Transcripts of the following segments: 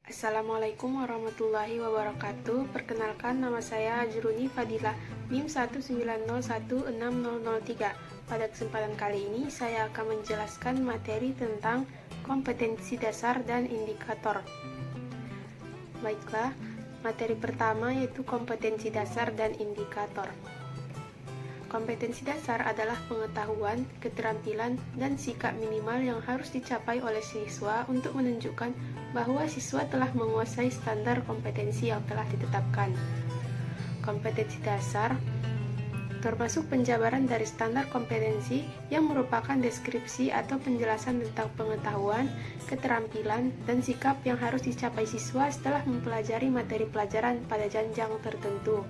Assalamualaikum warahmatullahi wabarakatuh. Perkenalkan, nama saya Ajruni Fadilah, NIM 190160003. Pada kesempatan kali ini, saya akan menjelaskan materi tentang kompetensi dasar dan indikator. Baiklah, materi pertama yaitu kompetensi dasar dan indikator. Kompetensi dasar adalah pengetahuan, keterampilan, dan sikap minimal yang harus dicapai oleh siswa untuk menunjukkan bahwa siswa telah menguasai standar kompetensi yang telah ditetapkan. Kompetensi dasar termasuk penjabaran dari standar kompetensi yang merupakan deskripsi atau penjelasan tentang pengetahuan, keterampilan, dan sikap yang harus dicapai siswa setelah mempelajari materi pelajaran pada jenjang tertentu.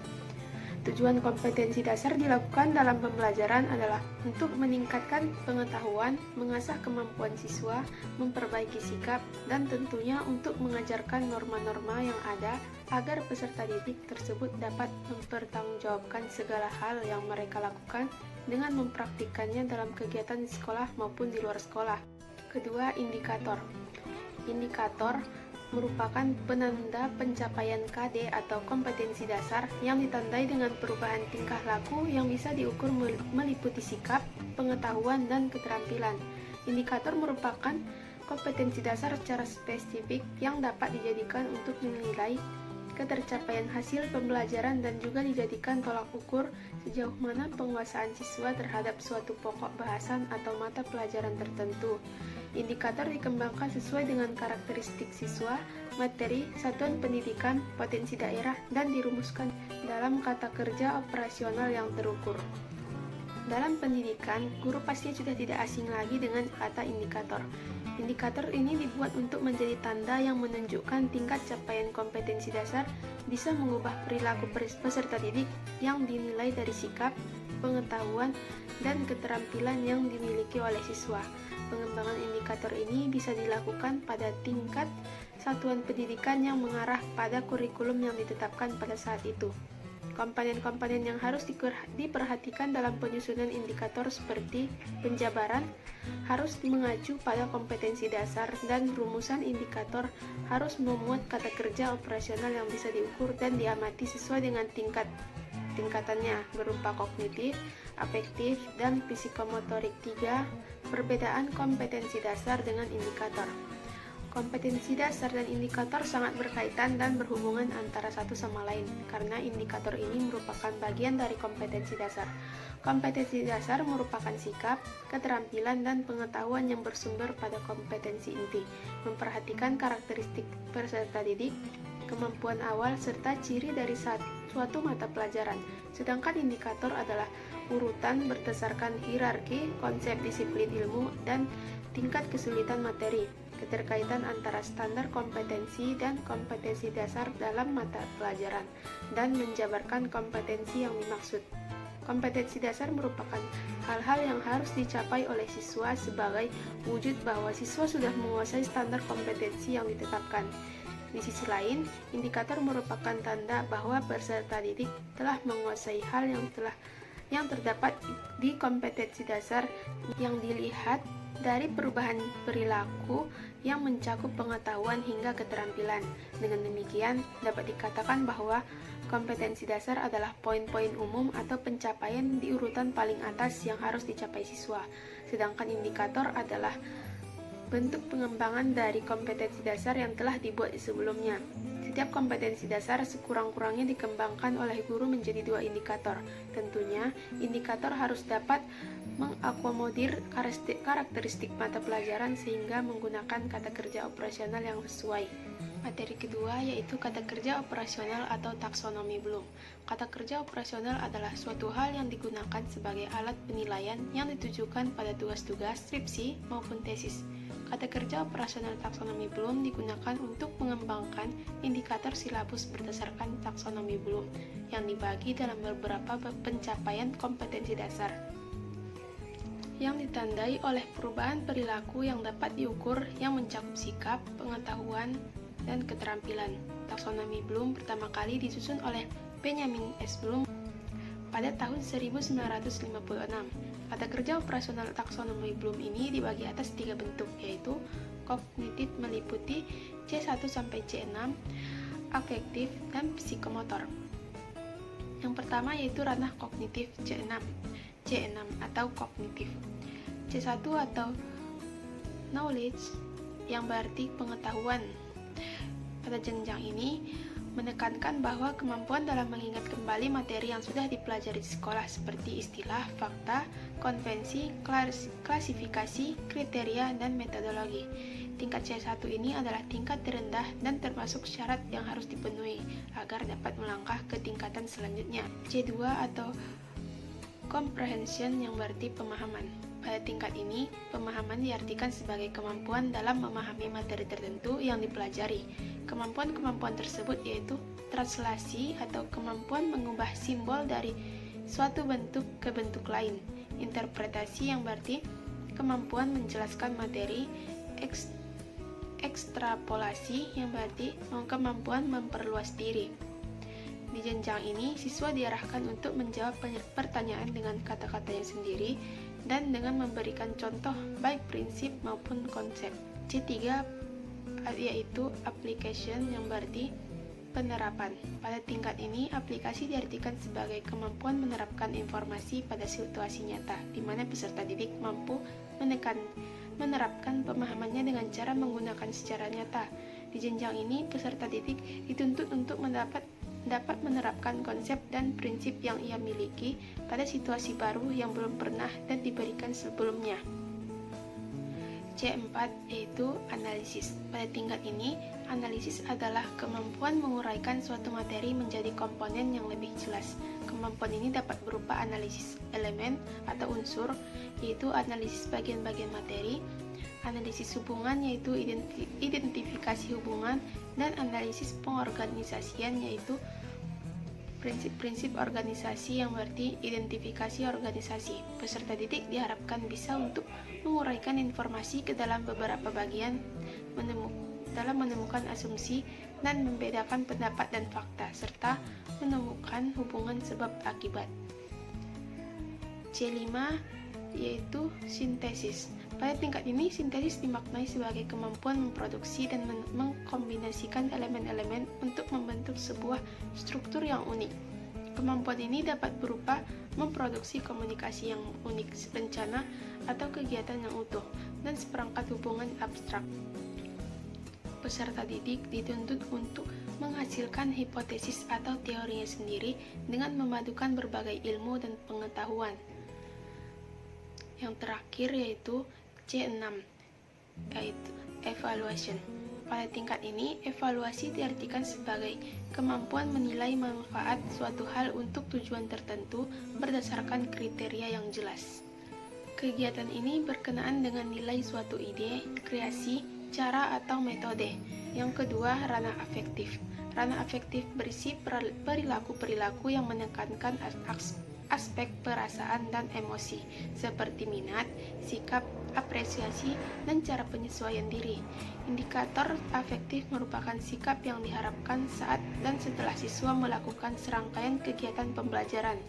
Tujuan kompetensi dasar dilakukan dalam pembelajaran adalah untuk meningkatkan pengetahuan, mengasah kemampuan siswa, memperbaiki sikap, dan tentunya untuk mengajarkan norma-norma yang ada agar peserta didik tersebut dapat mempertanggungjawabkan segala hal yang mereka lakukan dengan mempraktikkannya dalam kegiatan di sekolah maupun di luar sekolah. Kedua, indikator. Indikator merupakan penanda pencapaian KD atau kompetensi dasar yang ditandai dengan perubahan tingkah laku yang bisa diukur meliputi sikap, pengetahuan, dan keterampilan. Indikator merupakan kompetensi dasar secara spesifik yang dapat dijadikan untuk menilai ketercapaian hasil pembelajaran dan juga dijadikan tolak ukur sejauh mana penguasaan siswa terhadap suatu pokok bahasan atau mata pelajaran tertentu. Indikator dikembangkan sesuai dengan karakteristik siswa, materi, satuan pendidikan, potensi daerah, dan dirumuskan dalam kata kerja operasional yang terukur. Dalam pendidikan, guru pasti sudah tidak asing lagi dengan kata indikator. Indikator ini dibuat untuk menjadi tanda yang menunjukkan tingkat capaian kompetensi dasar bisa mengubah perilaku peserta didik yang dinilai dari sikap, pengetahuan, dan keterampilan yang dimiliki oleh siswa. Pengembangan indikator ini bisa dilakukan pada tingkat satuan pendidikan yang mengarah pada kurikulum yang ditetapkan pada saat itu. Komponen-komponen yang harus diperhatikan dalam penyusunan indikator seperti penjabaran harus mengacu pada kompetensi dasar dan rumusan indikator harus memuat kata kerja operasional yang bisa diukur dan diamati sesuai dengan tingkatannya berupa kognitif, afektif, dan psikomotorik. 3. Perbedaan kompetensi dasar dengan indikator. Kompetensi dasar dan indikator sangat berkaitan dan berhubungan antara satu sama lain, karena indikator ini merupakan bagian dari kompetensi dasar. Kompetensi dasar merupakan sikap, keterampilan, dan pengetahuan yang bersumber pada kompetensi inti, memperhatikan karakteristik peserta didik, kemampuan awal, serta ciri dari suatu mata pelajaran. Sedangkan indikator adalah urutan berdasarkan hierarki, konsep disiplin ilmu, dan tingkat kesulitan materi. Keterkaitan antara standar kompetensi dan kompetensi dasar dalam mata pelajaran, dan menjabarkan kompetensi yang dimaksud. Kompetensi dasar merupakan hal-hal yang harus dicapai oleh siswa sebagai wujud bahwa siswa sudah menguasai standar kompetensi yang ditetapkan. Di sisi lain, indikator merupakan tanda bahwa peserta didik telah menguasai hal yang terdapat di kompetensi dasar yang dilihat dari perubahan perilaku yang mencakup pengetahuan hingga keterampilan. Dengan demikian, dapat dikatakan bahwa kompetensi dasar adalah poin-poin umum atau pencapaian di urutan paling atas yang harus dicapai siswa, sedangkan indikator adalah bentuk pengembangan dari kompetensi dasar yang telah dibuat sebelumnya. Setiap kompetensi dasar sekurang-kurangnya dikembangkan oleh guru menjadi 2 indikator. Tentunya, indikator harus dapat mengakomodir karakteristik mata pelajaran sehingga menggunakan kata kerja operasional yang sesuai. Materi kedua yaitu kata kerja operasional atau taksonomi Bloom. Kata kerja operasional adalah suatu hal yang digunakan sebagai alat penilaian yang ditujukan pada tugas-tugas, skripsi, maupun tesis. Kata kerja operasional taksonomi Bloom digunakan untuk mengembangkan indikator silabus berdasarkan taksonomi Bloom yang dibagi dalam beberapa pencapaian kompetensi dasar yang ditandai oleh perubahan perilaku yang dapat diukur yang mencakup sikap, pengetahuan, dan keterampilan. Taksonomi Bloom pertama kali disusun oleh Benjamin S. Bloom pada tahun 1956. Kata kerja operasional taksonomi Bloom ini dibagi atas 3 bentuk, yaitu kognitif meliputi C1 sampai C6, afektif, dan psikomotor. Yang pertama yaitu ranah kognitif C6 atau kognitif. C1 atau knowledge yang berarti pengetahuan. Pada jenjang ini menekankan bahwa kemampuan dalam mengingat kembali materi yang sudah dipelajari di sekolah seperti istilah, fakta, konvensi, klasifikasi, kriteria, dan metodologi. Tingkat C1 ini adalah tingkat terendah dan termasuk syarat yang harus dipenuhi agar dapat melangkah ke tingkatan selanjutnya. C2 atau comprehension yang berarti pemahaman. Pada tingkat ini, pemahaman diartikan sebagai kemampuan dalam memahami materi tertentu yang dipelajari. Kemampuan-kemampuan tersebut yaitu translasi atau kemampuan mengubah simbol dari suatu bentuk ke bentuk lain. Interpretasi yang berarti kemampuan menjelaskan materi. Ekstrapolasi yang berarti kemampuan memperluas diri. Di jenjang ini, siswa diarahkan untuk menjawab pertanyaan dengan kata-katanya sendiri dan dengan memberikan contoh baik prinsip maupun konsep. C3 yaitu application yang berarti penerapan. Pada tingkat ini, aplikasi diartikan sebagai kemampuan menerapkan informasi pada situasi nyata, di mana peserta didik mampu menerapkan pemahamannya dengan cara menggunakan secara nyata. Di jenjang ini, peserta didik dituntut untuk dapat menerapkan konsep dan prinsip yang ia miliki pada situasi baru yang belum pernah dan diberikan sebelumnya. C4 yaitu analisis. Pada tingkat ini, analisis adalah kemampuan menguraikan suatu materi menjadi komponen yang lebih jelas. Kemampuan ini dapat berupa analisis elemen atau unsur, yaitu analisis bagian-bagian materi, analisis hubungan yaitu identifikasi hubungan, dan analisis pengorganisasian yaitu prinsip-prinsip organisasi yang berarti identifikasi organisasi. Peserta didik diharapkan bisa untuk menguraikan informasi ke dalam beberapa bagian, dalam menemukan asumsi dan membedakan pendapat dan fakta, serta menemukan hubungan sebab akibat. C5 yaitu sintesis. Pada tingkat ini, sintesis dimaknai sebagai kemampuan memproduksi dan mengkombinasikan elemen-elemen untuk membentuk sebuah struktur yang unik. Kemampuan ini dapat berupa memproduksi komunikasi yang unik, rencana atau kegiatan yang utuh, dan seperangkat hubungan abstrak. Peserta didik dituntut untuk menghasilkan hipotesis atau teorinya sendiri dengan memadukan berbagai ilmu dan pengetahuan. Yang terakhir yaitu C6 yaitu evaluation. Pada tingkat ini, evaluasi diartikan sebagai kemampuan menilai manfaat suatu hal untuk tujuan tertentu berdasarkan kriteria yang jelas. Kegiatan ini berkenaan dengan nilai suatu ide, kreasi, cara atau metode. Yang kedua, ranah afektif. Ranah afektif berisi perilaku-perilaku yang menekankan aspek perasaan dan emosi, seperti minat, sikap, apresiasi, dan cara penyesuaian diri. Indikator afektif merupakan sikap yang diharapkan saat dan setelah siswa melakukan serangkaian kegiatan pembelajaran.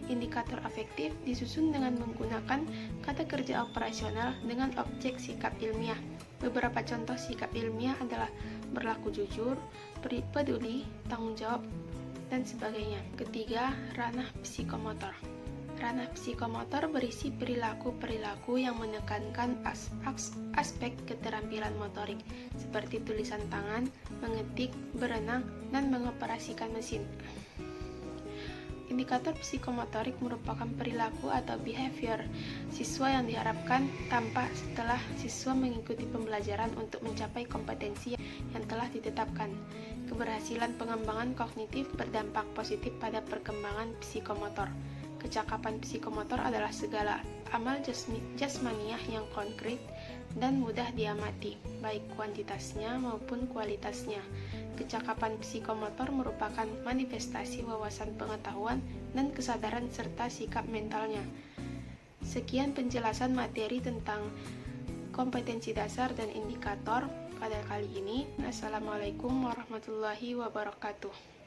Indikator afektif disusun dengan menggunakan kata kerja operasional dengan objek sikap ilmiah. Beberapa contoh sikap ilmiah adalah berlaku jujur, peduli, tanggung jawab, dan sebagainya. Ketiga, ranah psikomotor. Ranah psikomotor berisi perilaku-perilaku yang menekankan aspek keterampilan motorik, seperti tulisan tangan, mengetik, berenang, dan mengoperasikan mesin. Indikator psikomotorik merupakan perilaku atau behavior siswa yang diharapkan tampak setelah siswa mengikuti pembelajaran untuk mencapai kompetensi yang telah ditetapkan. Keberhasilan pengembangan kognitif berdampak positif pada perkembangan psikomotor. Kecakapan psikomotor adalah segala amal jasmaniah yang konkret dan mudah diamati, baik kuantitasnya maupun kualitasnya. Kecakapan psikomotor merupakan manifestasi wawasan pengetahuan dan kesadaran serta sikap mentalnya. Sekian penjelasan materi tentang kompetensi dasar dan indikator pada kali ini. Assalamualaikum warahmatullahi wabarakatuh.